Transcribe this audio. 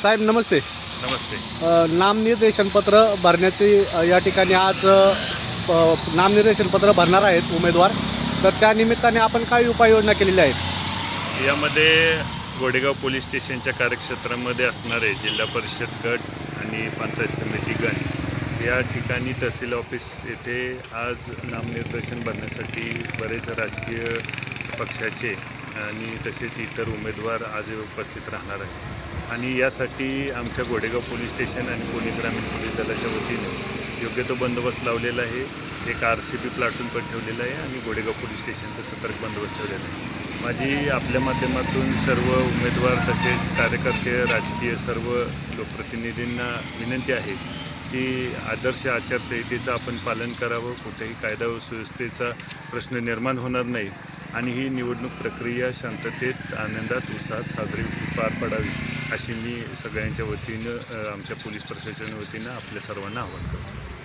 साहेब नमस्ते. नमस्ते. नामनिर्देशनपत्र भरण्याची या ठिकाणी आज नामनिर्देशनपत्र भरणार आहेत उमेदवार, तर त्या निमित्ताने आपण काय उपाययोजना केलेल्या आहेत? यामध्ये गोडेगाव पोलीस स्टेशनच्या कार्यक्षेत्रामध्ये असणारे जिल्हा परिषद गट आणि पंचायत समिती गण या ठिकाणी तहसील ऑफिस येथे आज नामनिर्देशन भरण्यासाठी बरेच राजकीय पक्षाचे आणि तसेच इतर उमेदवार आज उपस्थित राहणार आहेत. आणि यासाठी आमच्या गोडेगाव पोलीस स्टेशन आणि पुणे ग्रामीण पोलीस दलाच्या वतीने योग्य तो बंदोबस्त लावलेला आहे. एक RCP प्लाटून पण ठेवलेला आहे आणि गोडेगाव पोलीस स्टेशनचा सतर्क बंदोबस्त ठेवलेला आहे. माझी आपल्या माध्यमातून सर्व उमेदवार तसेच कार्यकर्ते, राजकीय सर्व लोकप्रतिनिधींना विनंती आहे की आदर्श आचारसंहितेचं आपण पालन करावं, कुठेही कायदा व सुव्यवस्थेचा प्रश्न निर्माण होणार नाही आणि ही निवडणूक प्रक्रिया शांततेत, आनंदात, उत्साहात साजरी पार पडावी अशी मी सगळ्यांच्या वतीनं आमच्या पोलीस प्रशासनाच्या वतीनं आपल्या सर्वांना आवाहन करतो.